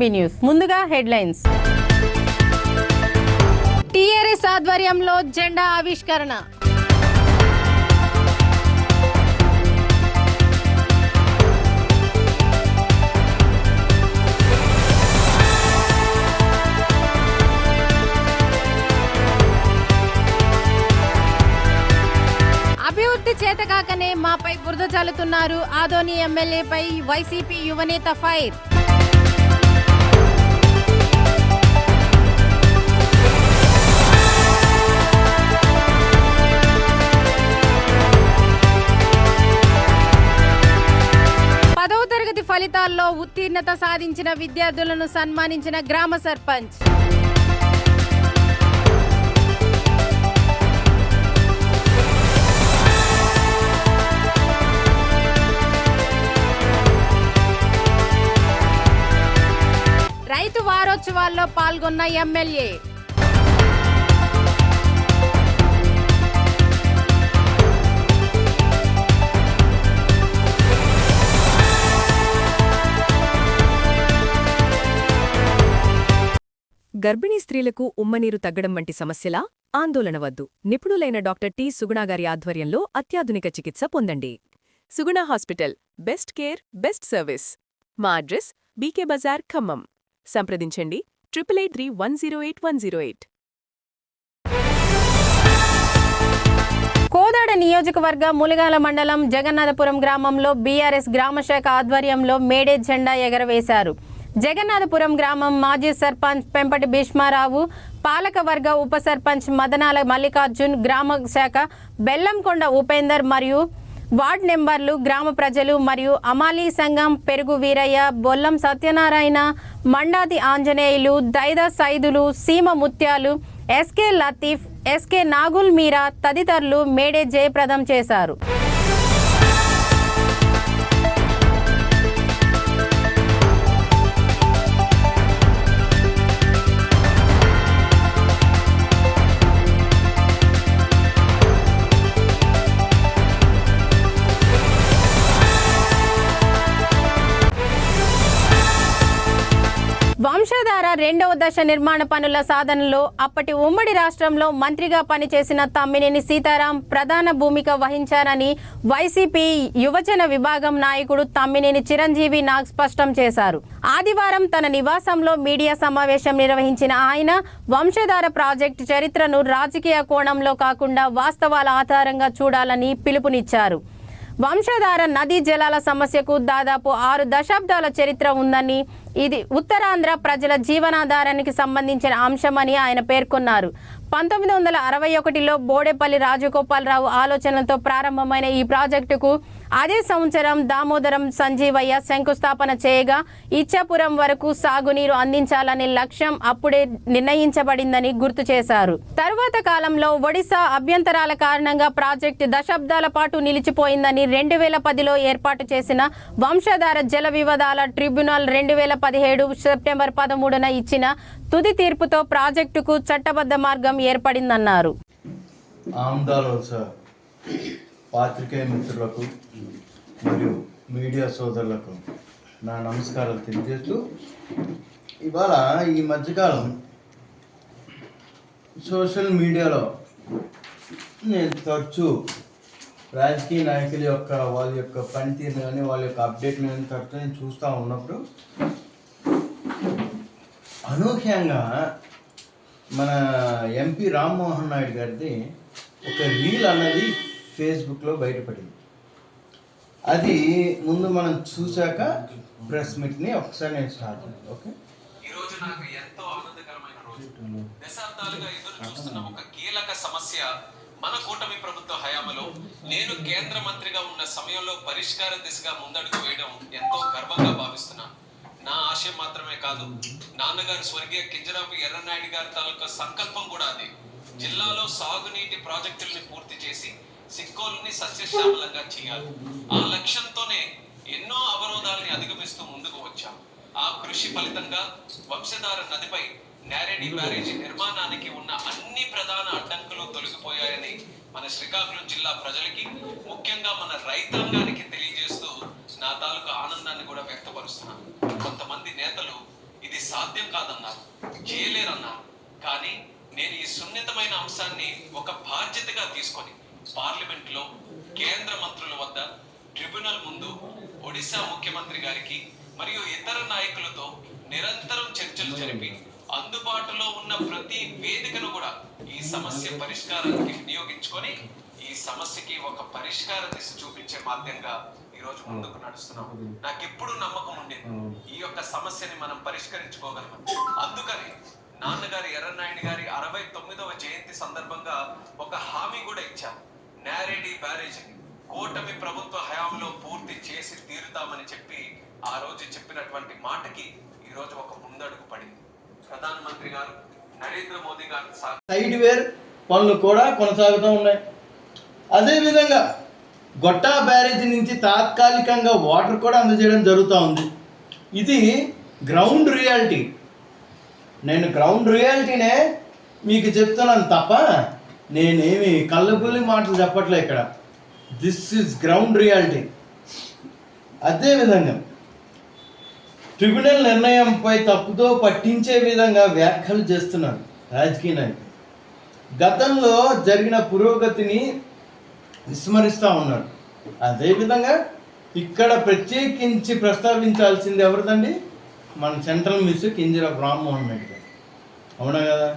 MB news. ముందుగా headlines. TRS ఆధ్వర్యంలో జెండా ఆవిష్కరణ. అభివృద్ధి చేతకాకనే మాపై బురద చల్లుతున్నారు. ఆదోని ఎమ్మెల్యేపై వైసీపీ యువనేత ఫైర్. పదవ తరగతి ఫలితాల్లో ఉత్తీర్ణత సాధించిన విద్యార్థులను సన్మానించిన గ్రామ సర్పంచ్. రైతు వారోత్సవాల్లో పాల్గొన్న ఎమ్మెల్యే. గర్భిణీ స్త్రీలకు ఉమ్మనీరు తగ్గడం వంటి సమస్యలా? ఆందోళన వద్దు. నిపుణులైన డాక్టర్ టి సుగుణాగారి ఆధ్వర్యంలో అత్యాధునిక చికిత్స పొందండి. Suguna hospital, best care, best service. మా అడ్రస్ బీకే బజార్, ఖమ్మం. సంప్రదించండి 8831081108. కోదాడ నియోజకవర్గ ములిగాల మండలం జగన్నాథపురం గ్రామంలో బీఆర్ఎస్ గ్రామశాఖ ఆధ్వర్యంలో మేడే జెండా ఎగరవేశారు. జగన్నాథపురం గ్రామం మాజీ సర్పంచ్ పెంపటి భీష్మారావు, పాలకవర్గ ఉప సర్పంచ్ మదనాల మల్లికార్జున్, గ్రామ శాఖ బెల్లంకొండ ఉపేందర్ మరియు వార్డ్ నెంబర్లు, గ్రామ ప్రజలు మరియు అమాలీ సంఘం పెరుగు వీరయ్య, బొల్లం సత్యనారాయణ, మండాది ఆంజనేయులు, దైద సైదులు, సీమ ముత్యాలు, ఎస్కే లతీఫ్, ఎస్కే నాగుల్ మీరా తదితరులు మేడే జయప్రదం చేశారు. వంశధార రెండవ దశ నిర్మాణ పనుల సాధనలో అప్పటి ఉమ్మడి రాష్ట్రంలో మంత్రిగా పనిచేసిన తమ్మినేని సీతారాం ప్రధాన భూమిక వహించారని వైసీపీ యువజన విభాగం నాయకుడు తమ్మినేని చిరంజీవి నాగ్ స్పష్టం చేశారు. ఆదివారం తన నివాసంలో మీడియా సమావేశం నిర్వహించిన ఆయన వంశధార ప్రాజెక్టు చరిత్రను రాజకీయ కోణంలో కాకుండా వాస్తవాల ఆధారంగా చూడాలని పిలుపునిచ్చారు. వంశధార నదీ జలాల సమస్యకు దాదాపు 6 దశాబ్దాల చరిత్ర ఉందని, ఇది ఉత్తరాంధ్ర ప్రజల జీవనాధారానికి సంబంధించిన అంశమని ఆయన పేర్కొన్నారు. 1961లో బోడేపల్లి రాజగోపాలరావు ఆలోచనలతో ప్రారంభమైన ఈ ప్రాజెక్టుకు అదే సంవత్సరం దామోదరం సంజీవయ్య శంకుస్థాపన చేయగా ఇచ్చాపురం వరకు సాగునీరు అందించాలనే లక్ష్యం అప్పుడే నిర్ణయించబడిందని గుర్తు చేశారు. తరువాత కాలంలో ఒడిశా అభ్యంతరాల కారణంగా ప్రాజెక్టు దశాబ్దాల పాటు నిలిచిపోయిందని 2010లో ఏర్పాటు చేసిన వంశధార జల వివాదాల ట్రిబ్యునల్ 2017 సెప్టెంబర్ 13న ఇచ్చిన తుది తీర్పుతో ప్రాజెక్టుకు చట్టబద్ధ మార్గం ఏర్పడిందన్నారు. పాత్రికేయ మిత్రులకు మరియు మీడియా సోదరులకు నా నమస్కారాలు తెలియజేస్తూ, ఇవాళ ఈ మధ్యకాలం సోషల్ మీడియాలో నేను తరచూ రాజకీయ నాయకుల యొక్క వాళ్ళ యొక్క పనితీరు కానీ వాళ్ళ యొక్క అప్డేట్ కానీ తరచూ నేను చూస్తూ ఉన్నప్పుడు అనూహ్యంగా మన ఎంపీ రామ్మోహన్ నాయుడు గారిది ఒక రీల్ అన్నది ఫేస్బుక్లో బయటపడింది. అది ముందు మనం చూశాక ప్రెస్ మీట్ని ఒకసారి నేను స్టార్ట్ చేయాలి. ఓకే, ఈరోజు నాకు ఎంతో ఆనందకరమైన రోజు. దశాబ్దాలుగా ఎదురు చూస్తున్న ఒక కీలక సమస్య మన కూటమి ప్రభుత్వ హయాంలో నేను కేంద్ర మంత్రిగా ఉన్న సమయంలో పరిష్కార దిశగా ముందడుగు వేయడం ఎంతో గర్వంగా భావిస్తున్నాను. నా ఆశయం మాత్రమే కాదు, నాన్నగారు స్వర్గీయ కింజరాపు ఎర్రనాయుడు గారి తాలూకా సంకల్పం కూడా అది. జిల్లాలో సాగునీటి ప్రాజెక్టుల్ని పూర్తి చేసి సిక్కోల్ని సస్యశ్యామలంగా చేయాలి. ఆ లక్ష్యంతోనే ఎన్నో అవరోధాలని అధిగమిస్తూ ముందుకు వచ్చాం. ఆ కృషి ఫలితంగా వంశధార నదిపై నేరేడి బ్యారేజీ నిర్మాణానికి ఉన్న అన్ని ప్రధాన అడ్డంకులు తొలగిపోయాయని మన శ్రీకాకుళం జిల్లా ప్రజలకి, ముఖ్యంగా మన రైతాంగానికి తెలియజేస్తూ నా తాలూకు ఆనందాన్ని కూడా వ్యక్తపరుస్తున్నాను. కొంతమంది నేతలు ఇది ఇది సాధ్యం కాదన్నారు, చేయలేరన్నారు. కానీ నేను ఈ సున్నితమైన అంశాన్ని ఒక బాధ్యతగా తీసుకొని పార్లమెంట్లో కేంద్ర మంత్రుల వద్ద, ట్రిబ్యునల్ ముందు, ఒడిశా ముఖ్యమంత్రి గారికి మరియు ఇతర నాయకులతో నిరంతరం చర్చలు జరిపి అందుబాటులో ఉన్న ప్రతి వేదికను కూడా ఈ సమస్య పరిష్కారానికి వినియోగించుకొని ఈ సమస్యకి ఒక పరిష్కార దిశ చూపించే మాధ్యంగా ఈ రోజు ముందుకు నడుస్తున్నాం. నాకు ఎప్పుడు నమ్మకం ఉండేది ఈ యొక్క సమస్యని మనం పరిష్కరించుకోగలమని. అందుకని నాన్నగారి ఎర్రనాయుడు గారి 69వ జయంతి సందర్భంగా ఒక హామీ కూడా ఇచ్చాం. నేరేడి బ్యారేజీని కూటమి ప్రభుత్వ హయాంలో పూర్తి చేసి తీరుతామని చెప్పి ఆ రోజు చెప్పినటువంటి మాటకి ఈ రోజు ఒక ముందడుగు పడింది. ప్రధానమంత్రి గారు నరేంద్ర మోదీ గారు సైడ్ వేర్ పనులు కూడా కొనసాగుతూ ఉన్నాయి. అదేవిధంగా గొట్టా బ్యారేజీ నుంచి తాత్కాలికంగా వాటర్ కూడా అందజేయడం జరుగుతూ ఉంది. ఇది గ్రౌండ్ రియాలిటీ. నేను గ్రౌండ్ రియాలిటీనే మీకు చెప్తున్నాను తప్ప నేనేమి కళ్ళబుల్లి మాటలు చెప్పట్లే ఇక్కడ. This is ground reality. అదేవిధంగా ట్రిబ్యునల్ నిర్ణయంపై తప్పుతో పట్టించే విధంగా వ్యాఖ్యలు చేస్తున్నారు రాజకీయ నాయకులు. గతంలో జరిగిన పురోగతిని విస్మరిస్తూ ఉన్నారు. అదేవిధంగా ఇక్కడ ప్రత్యేకించి ప్రస్తావించాల్సింది ఎవరిదండి? మన సెంట్రల్ మినిస్టర్ కింజరాపు రామ్మోహన్ రెడ్డి గారు. అవునా కదా?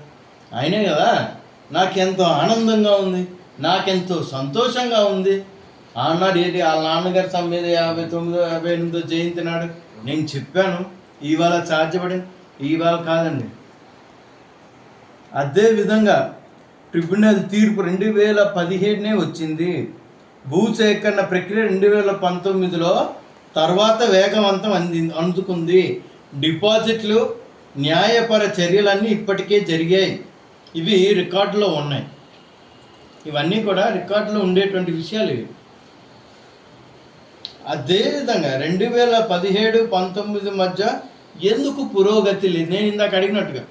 ఆయనే కదా. నాకెంతో ఆనందంగా ఉంది, నాకెంతో సంతోషంగా ఉంది. ఆనాడు ఏంటి వాళ్ళ నాన్నగారి 59, 58 జయంతి నాడు నేను చెప్పాను, ఇవాళ సాధ్యపడింది, ఇవాళ కాదండి. అదేవిధంగా ట్రిబ్యునల్ తీర్పు 2017 వచ్చింది. భూసేకరణ ప్రక్రియ 2019లో తర్వాత వేగవంతం అందుకుంది. డిపాజిట్లు, న్యాయపర చర్యలన్నీ ఇప్పటికే జరిగాయి. ఇవి రికార్డులో ఉన్నాయి. ఇవన్నీ కూడా రికార్డులో ఉండేటువంటి విషయాలు ఇవి. అదేవిధంగా 2017-19 మధ్య ఎందుకు పురోగతి లేదు? నేను ఇందాక అడిగినట్టుగా,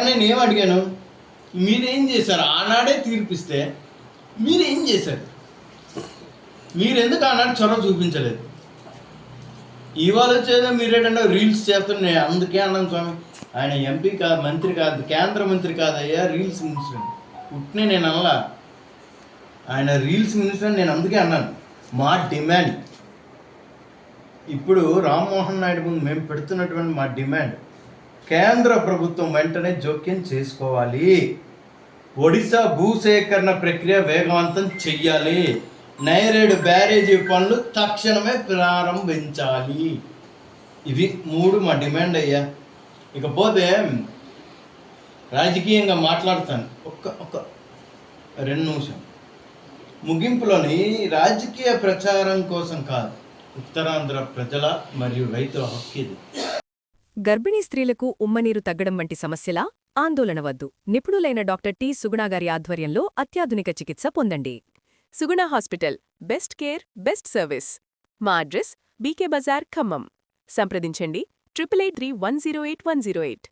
నేను ఏం అడిగాను? మీరేం చేశారు? ఆనాడే తీర్పిస్తే మీరేం చేశారు? మీరెందుకు ఆనాడు చొరవ చూపించలేదు? ఇవాళ వచ్చేదో మీరేటంటే రీల్స్ చేస్తున్నా. అందుకే అన్నాను స్వామి, ఆయన ఎంపీ కాదు, మంత్రి కాదు, కేంద్ర మంత్రి కాదయ్యా, రీల్స్ మినిస్టర్. పుట్టినే నేను అనలా, ఆయన రీల్స్ మినిస్టర్ నేను అందుకే అన్నాను. మా డిమాండ్ ఇప్పుడు రామ్మోహన్ నాయుడు ముందు మేము పెడుతున్నటువంటి మా డిమాండ్, కేంద్ర ప్రభుత్వం వెంటనే జోక్యం చేసుకోవాలి. ఒడిశా భూసేకరణ ప్రక్రియ వేగవంతం చెయ్యాలి. నైరేడు బ్యారేజీ పనులు తక్షణమే ప్రారంభించాలి. ఇవి 3 మా డిమాండ్ అయ్యా. ఇకపోతే రాజకీయంగా మాట్లాడతాను ఒక 2 నిమిషం. ముగింపులోని రాజకీయ ప్రచారం కోసం కాదు, ఉత్తరాంధ్ర ప్రజల మరియు రైతుల హక్కు ఇది. గర్భిణీ స్త్రీలకు ఉమ్మనీరు తగ్గడం వంటి సమస్యలా? ఆందోళన వద్దు. నిపుణులైన డాక్టర్ టి. సుగుణ గారి ఆధ్వర్యంలో అత్యాధునిక చికిత్స పొందండి. Suguna hospital, best care, best service. మా అడ్రస్ బీకే బజార్, ఖమ్మం. సంప్రదించండి 883108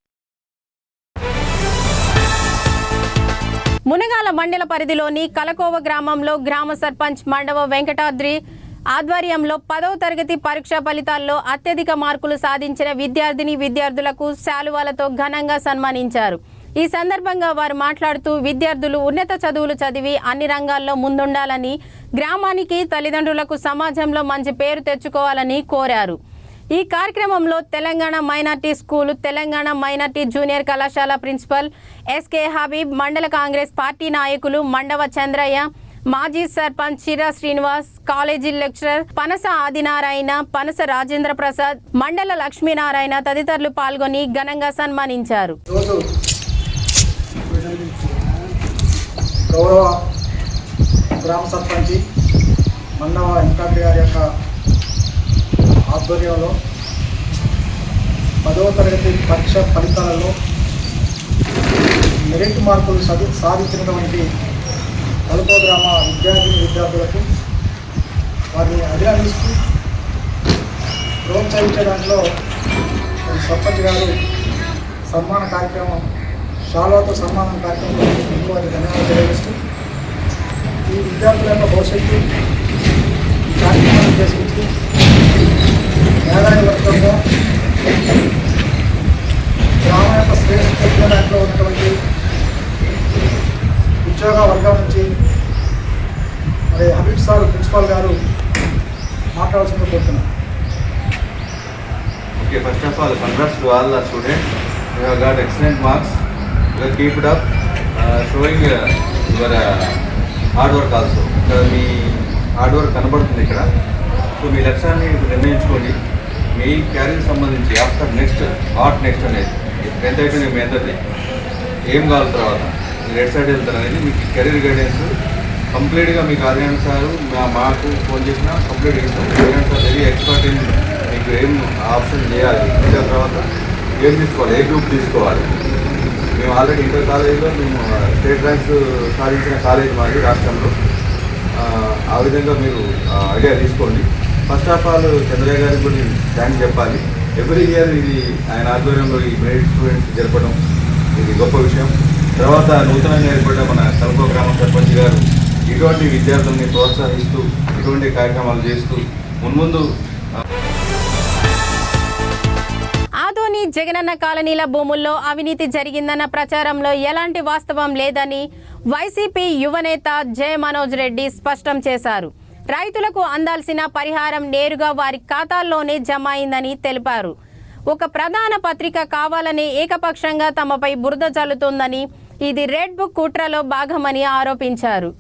మునగాల మండల పరిధిలోని కలకోవ గ్రామంలో గ్రామ సర్పంచ్ మండవ వెంకటాద్రి ఆధ్వర్యంలో 10వ తరగతి పరీక్షా ఫలితాల్లో అత్యధిక మార్కులు సాధించిన విద్యార్థులకు శాలువాలతో ఘనంగా సన్మానించారు. ఈ సందర్భంగా వారు మాట్లాడుతూ విద్యార్థులు ఉన్నత చదువులు చదివి అన్ని రంగాల్లో ముందుండాలని, గ్రామానికి, తల్లిదండ్రులకు, సమాజంలో మంచి పేరు తెచ్చుకోవాలని కోరారు. ఈ కార్యక్రమంలో Telangana minority school, Telangana minority junior కళాశాల ప్రిన్సిపల్ ఎస్కే హబీబ్, మండల కాంగ్రెస్ పార్టీ నాయకులు మండవ చంద్రయ్య, మాజీ సర్పంచ్ చిరా శ్రీనివాస్, కాలేజీ లెక్చరర్ పనస ఆదినారాయణ, పనస రాజేంద్ర ప్రసాద్, మండల లక్ష్మీనారాయణ తదితరులు పాల్గొని ఘనంగా సన్మానించారు. గౌరవ గ్రామ సర్పంచి మండవ వెంకటాద్రి గారి యొక్క ఆధ్వర్యంలో 10వ తరగతి పరీక్ష ఫలితాలలో మెరిట్ మార్కులు సాధించినటువంటి కలకో గ్రామ విద్యార్థులకు వారిని అభినందిస్తూ ప్రోత్సహించే దాంట్లో సర్పంచ్ గారు సన్మాన కార్యక్రమం, శాలువాతో సన్మానం కార్యక్రమంలో వారికి ధన్యవాదాలు తెలియజేస్తూ ఈ విద్యార్థుల యొక్క భవిష్యత్తు ఈ కార్యక్రమాన్ని చేసుకుంటూ మేధావి వర్గంగా గ్రామం యొక్క శ్రేష్ఠ దాంట్లో ఉన్నటువంటి ఉద్యోగ వర్గం నుంచి మరి హబీబ్ సార్ ప్రిన్సిపాల్ గారు మాట్లాడాల్సిందిగా కోరుతున్నాను. Okay, first of all, congrats to all the students. You have got excellent marks. You have keep it up, showing your hard work also. Me hard work కనబడుతుంది ఇక్కడ. సో మీ లక్ష్యాన్ని నిర్ణయించుకోండి. మీ క్యారీకి సంబంధించి ఆఫ్టర్ నెక్స్ట్ అనేది 10th అయిపోయింది మీ అందరిది. ఏం కావాలి తర్వాత మీరు ఎట్ సైడ్ వెళ్తారు అనేది మీకు కెరీర్ గైడెన్స్ కంప్లీట్గా మీకు ఆర్యన్ సార్ మాకు ఫోన్ చేసినా కంప్లీట్ ఇస్తాం. Aryan sir very expert in మీకు ఏం ఆప్షన్ చేయాలి, ఇంటర్ తర్వాత ఏం తీసుకోవాలి, ఏ గ్రూప్ తీసుకోవాలి. మేము ఆల్రెడీ ఇంటర్ కాలేజీలో మేము స్టేట్ ర్యాంక్స్ సాధించిన కాలేజ్ మాది రాష్ట్రంలో. ఆ విధంగా మీరు ఐడియా తీసుకోండి. ఫస్ట్ ఆఫ్ ఆల్ చంద్రయ్య గారికి కూడా నేను థ్యాంక్స్ చెప్పాలి. ఎవ్రీ ఇయర్ ఇది ఆయన ఆధ్వర్యంలో ఈ మెరిట్ స్టూడెంట్స్ జరపడం ఇది గొప్ప విషయం. తర్వాత నూతనంగా ఏర్పడ్డ మన కల్పో గ్రామ సర్పంచ్ గారు ఇటువంటి విద్యార్థుల్ని ప్రోత్సహిస్తూ ఇటువంటి కార్యక్రమాలు చేస్తూ మున్ముందు ఆదోని జగనన్న కాలనీల భూముల్లో అవినీతి జరిగిందన్న ప్రచారంలో ఎలాంటి వాస్తవం లేదని వైసీపీ యువనేత జె మనోజ్ రెడ్డి స్పష్టం చేశారు. రైతులకు అందాల్సిన పరిహారం నేరుగా వారి ఖాతాల్లోనే జమ అయిందని తెలిపారు. ఒక ప్రధాన పత్రిక కావాలనే ఏకపక్షంగా తమపై బురద జల్లుతోందని, ఇది రెడ్ బుక్ కుట్రలో భాగమని ఆరోపించారు.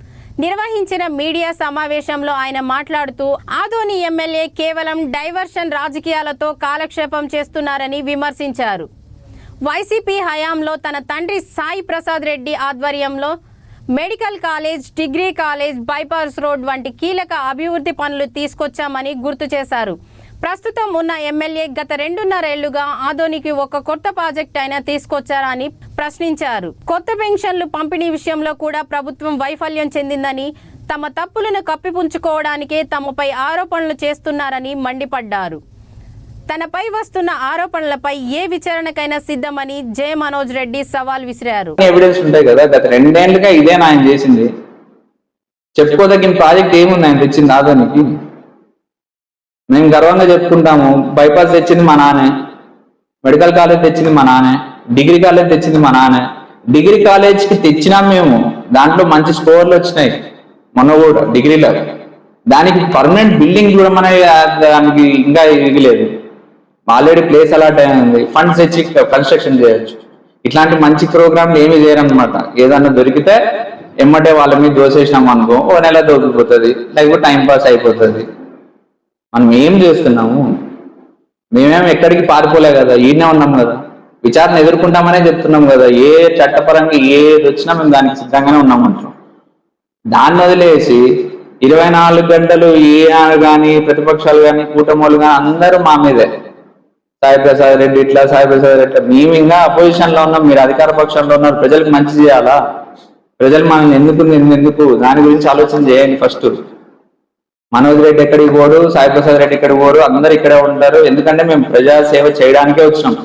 నిర్వహించిన మీడియా సమావేశంలో ఆయన మాట్లాడుతూ ఆదోని ఎమ్మెల్యే కేవలం డైవర్షన్ రాజకీయాలతో కాలక్షేపం చేస్తున్నారని విమర్శించారు. వైసీపీ హయాంలో తన తండ్రి సాయి ప్రసాద్ రెడ్డి ఆధ్వర్యంలో medical college, degree college, bypass road వంటి కీలక అభివృద్ధి పనులు తీసుకొచ్చామని గుర్తు చేశారు. ప్రస్తుతం ఉన్న ఎమ్మెల్యే గత 2.5 ఏళ్లుగా ఆదోనికి ఒక కొత్త ప్రాజెక్ట్ అయినా తీసుకొచ్చారని ప్రశ్నించారు. కొత్త పెన్షన్లు పంపిణీ విషయంలో కూడా ప్రభుత్వం వైఫల్యం చెందిందని, తమ తప్పులను కప్పిపుంచుకోవడానికే తమపై ఆరోపణలు చేస్తున్నారని మండిపడ్డారు. తనపై వస్తున్న ఆరోపణలపై ఏ విచారణకైనా సిద్ధమని జె మనోజ్ రెడ్డి సవాల్ విసిరారు. ఎవిడెన్స్ ఉంటాయి కదా, గత 2 ఏళ్లుగా ఇదే ఆయన చేసింది. చెప్పుకోదగిన ప్రాజెక్ట్ ఏముంది ఆయన తెచ్చింది ఆదోనికి? మేము గర్వంగా చెప్పుకుంటాము. బైపాస్ తెచ్చింది మా నాన్నే, మెడికల్ కాలేజ్ తెచ్చింది మా నాన్నే, డిగ్రీ కాలేజ్ తెచ్చింది మా నాన్నే. డిగ్రీ కాలేజ్కి తెచ్చినాం మేము, దాంట్లో మంచి స్కోర్లు వచ్చినాయి మొన్న కూడా డిగ్రీలో. దానికి పర్మనెంట్ బిల్డింగ్ కూడా మన దానికి ఇంకా ఇవ్వలేదు. ఆల్రెడీ ప్లేస్ అలాట్ అయింది, ఫండ్స్ తెచ్చి కన్స్ట్రక్షన్ చేయొచ్చు. ఇట్లాంటి మంచి ప్రోగ్రాంలు ఏమీ చేయరన్నమాట. ఏదన్నా దొరికితే ఎమ్మటే వాళ్ళ మీద దోసేసినాం అనుకో, ఓ నెల దొరికిపోతుంది, లేకపోతే టైం పాస్ అయిపోతుంది. మనం ఏం చేస్తున్నాము? మేమేమి ఎక్కడికి పారిపోలే కదా, ఈయనే ఉన్నాం కదా, విచారణ ఎదుర్కొంటామనే చెప్తున్నాం కదా. ఏ చట్టపరంగా ఏది వచ్చినా మేము దానికి సిద్ధంగానే ఉన్నామంటున్నాం. దాన్ని వదిలేసి 24 గంటలు ఈయన కానీ ప్రతిపక్షాలు కానీ కూటమోళ్ళు కానీ అందరూ మా మీదే, సాయి ప్రసాద్ రెడ్డి ఇట్లా, సాయి ప్రసాద్ రెడ్డి ఇట్లా. మేము ఇంకా అపోజిషన్ లో ఉన్నాం, మీరు అధికార పక్షంలో ఉన్నారు. ప్రజలకు మంచి చేయాలా? ప్రజలు మనల్ని ఎందుకు దాని గురించి ఆలోచన చేయండి. ఫస్ట్ మనోజ్ రెడ్డి ఎక్కడికి పోరు, సాయి ప్రసాద్ రెడ్డి ఎక్కడికి పోరు, అందరు ఇక్కడే ఉంటారు. ఎందుకంటే మేము ప్రజా సేవ చేయడానికే వచ్చినాం,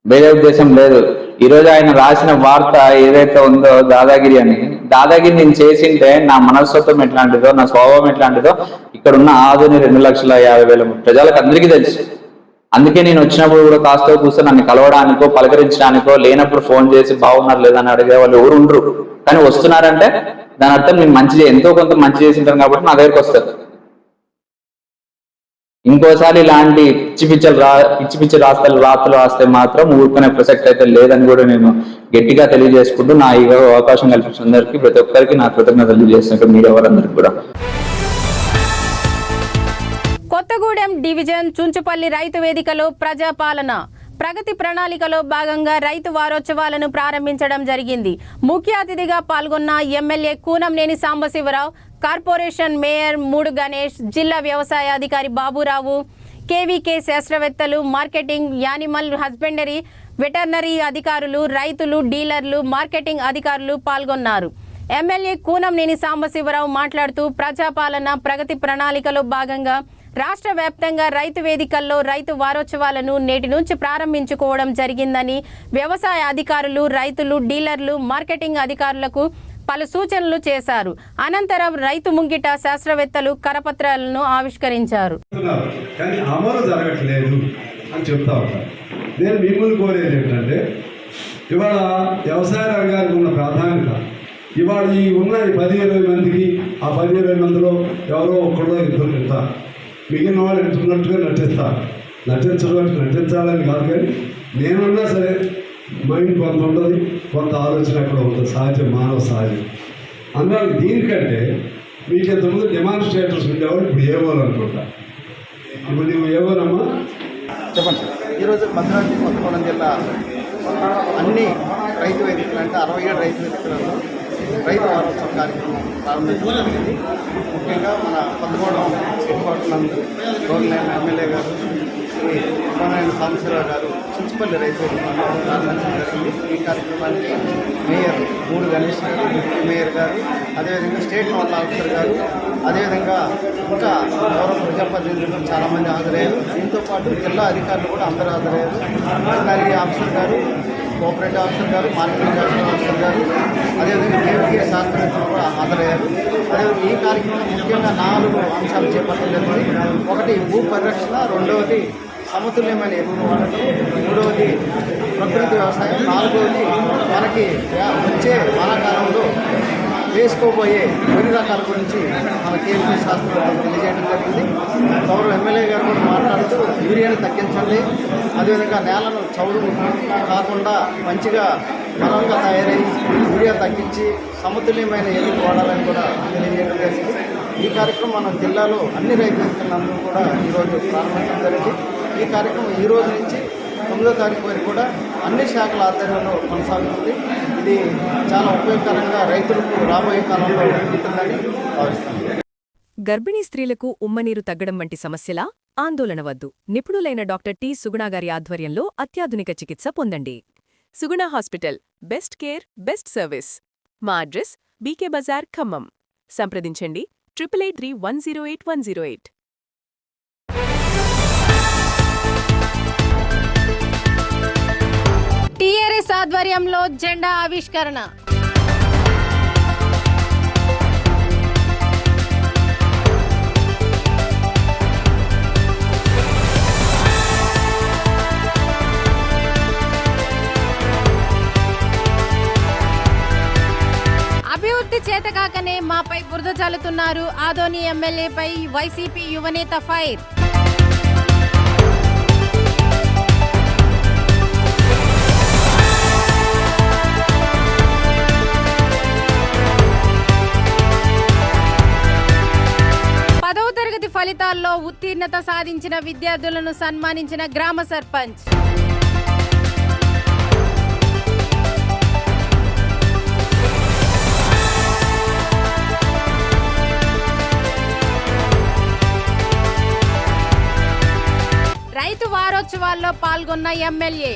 వేరే ఉద్దేశం లేదు. ఈరోజు ఆయన రాసిన వార్త ఏదైతే ఉందో దాదాగిరి అని, దాదాగిరి నేను చేసింటే నా మనస్తత్వం ఎట్లాంటిదో, నా స్వభావం ఎట్లాంటిదో ఇక్కడ ఉన్న ఆదోని 2,50,000 ప్రజలకు అందరికీ తెలుసు. అందుకే నేను వచ్చినప్పుడు కూడా కాస్త కూర్చొని నన్ను కలవడానికో పలకరించడానికో, లేనప్పుడు ఫోన్ చేసి బాగున్నారు లేదని అడిగే వాళ్ళు ఎవరు ఉండరు. కానీ వస్తున్నారంటే దాని అర్థం నేను ఎంతో కొంత మంచి చేసింటాను కాబట్టి నా దగ్గరికి వస్తారు. ఇంకోసారి ఇలాంటి పిచ్చి రాతలు రాస్తే మాత్రం ఊరుకునే ప్రసక్తి అయితే లేదని కూడా నేను గట్టిగా తెలియజేసుకుంటూ నా ఈ అవకాశం కల్పించిన అందరికీ ప్రతి ఒక్కరికి నా కృతజ్ఞతలు తెలియజేస్తున్నట్టు మీరు ఎవరందరికీ కూడా. కొత్తగూడెం డివిజన్ చుంచుపల్లి రైతు వేదికలో ప్రజాపాలన ప్రగతి ప్రణాళికలో భాగంగా రైతు వారోత్సవాలను ప్రారంభించడం జరిగింది. ముఖ్య అతిథిగా పాల్గొన్న MLA Kunamneni Sambasivarao, corporation mayor మూడు గణేష్, జిల్లా వ్యవసాయ అధికారి బాబురావు, కేవీకే శాస్త్రవేత్తలు, మార్కెటింగ్, యానిమల్ హస్బెండరీ, వెటర్నరీ అధికారులు, రైతులు, డీలర్లు, మార్కెటింగ్ అధికారులు పాల్గొన్నారు. ఎమ్మెల్యే కూనంనేని సాంబశివరావు మాట్లాడుతూ ప్రజాపాలన ప్రగతి ప్రణాళికలో భాగంగా రాష్ట్ర వ్యాప్తంగా రైతు వేదికల్లో రైతు వారోత్సవాలను నేటి నుంచి ప్రారంభించుకోవడం జరిగిందని, వ్యవసాయ అధికారులు, రైతులు, డీలర్లు, మార్కెటింగ్ అధికారులకు పలు సూచనలు చేశారు. అనంతరం రైతు ముంగిట శాస్త్రవేత్తలు కరపత్రాలను ఆవిష్కరించారు. కానీ అమలు జరగట్లేదు. అని చెప్తా ఉంటాను. నేను మిమ్మల్ని కోరేది ఏంటంటే ఇవాళ వ్యవసాయ రంగానికి ఉన్న ప్రాధాన్యత ఇవాళ ఈ ఉన్న 10-20 మందికి ఆ 10-20 మందిలో ఎవరో ఒకళ్ళు ఇద్దరు వెళ్తారు, మిగిలిన వాళ్ళు ఎంచుకున్నట్టుగా నటిస్తారు. నటించాలని కాదు, కానీ నేనున్నా సరే మైండ్ కొంత ఉంటుంది, కొంత ఆలోచన కూడా ఉంటుంది, సహజం, మానవ సహజం. అందువల్ల దీనికంటే మీకు ఇంతకుముందు డెమాన్స్ట్రేటర్స్ ఉండేవాళ్ళు, ఇప్పుడు ఏవోలు అనుకుంటా. ఇప్పుడు నువ్వు ఏవోనమ్మా చెప్పండి. ఈరోజు భద్రాద్రి కొత్తగూడెం జిల్లా అన్ని రైతు వేదికలు అంటే 67 రైతు వేదికలలో రైతు వారోత్సవ కార్యక్రమం ప్రారంభించడం జరిగింది. ముఖ్యంగా మన కొత్తగూడెం హెడ్క్వార్టర్ నందు గవర్నమెంట్ ఎమ్మెల్యే గారు శ్రీ కోనేని సాంబశివరావు గారు చించుపల్లి రైతు వేదికలను ప్రారంభించడం జరిగింది. ఈ కార్యక్రమానికి మేయర్ మూడు గణేష్ గారు, డిప్యూటీ మేయర్ గారు, అదేవిధంగా స్టేట్ నోడల్ ఆఫీసర్ గారు, అదేవిధంగా ఇంకా గౌరవ ప్రజాప్రతినిధులు చాలామంది హాజరయ్యారు. దీంతో పాటు జిల్లా అధికారులు కూడా అందరూ హాజరయ్యారు. వెటర్నరీ ఆఫీసర్ గారు, కోఆపరేటివ్ ఆఫీసర్ గారు, మార్కెటింగ్ ఆఫీసర్ గారు, అదేవిధంగా దేవకీయ శాస్త్రవేత్తలు కూడా హాజరయ్యారు. అదేవిధంగా ఈ కార్యక్రమంలో ముఖ్యంగా 4 అంశాలు చేపట్టలేదు. ఒకటి భూ పరిరక్షణ, రెండవది సమతుల్యమైన ఎరువులు వాడటం, మూడవది ప్రకృతి వ్యవసాయం, నాలుగవది మనకి వచ్చే వానాకాలంలో వేసుకోబోయే వరి రకాల గురించి మన కేంద్ర శాస్త్రవేత్తలు తెలియజేయడం జరిగింది. గౌరవ ఎమ్మెల్యే గారు కూడా మాట్లాడుతూ యూరియాని తగ్గించండి, అదేవిధంగా నేలను చౌడు కాకుండా మంచిగా బలంగా తయారై యూరియా తగ్గించి సమతుల్యమైన ఎరువులు వాడాలని కూడా తెలియజేయడం జరిగింది. ఈ కార్యక్రమం మన జిల్లాలో అన్ని రైతు వేదికలందరూ కూడా ఈరోజు ప్రారంభించడం జరిగింది. ఈ కార్యక్రమం ఈ రోజు నుంచి 9వ తారీఖు వరకు కూడా అన్ని శాఖల ఆధ్వర్యంలో కొనసాగుతుంది. ఇది చాలా ఉపయోగకరంగా రైతులకు రాబోయే కాలంలో ఉంటుందని భావిస్తాను. గర్భిణీ స్త్రీలకు ఉమ్మనీరు తగ్గడం వంటి సమస్యలా? ఆందోళన వద్దు. నిపుణులైన డాక్టర్ టి. సుగుణాగారి ఆధ్వర్యంలో అత్యాధునిక చికిత్స పొందండి. Suguna hospital, best care, best service. మా అడ్రస్ బీకే బజార్, ఖమ్మం. సంప్రదించండి 883108 టీఆర్ఎస్ ఆధ్వర్యంలో జెండా ఆవిష్కరణ. అభివృద్ధి చేతకాకనే మాపై బురద చల్లుతున్నారు. ఆదోని ఎమ్మెల్యేపై వైసీపీ యువనేత ఫైర్. ఫలితాల్లో ఉత్తీర్ణత సాధించిన విద్యార్థులను సన్మానించిన గ్రామ సర్పంచ్. రైతు వారోత్సవాల్లో పాల్గొన్న ఎమ్మెల్యే.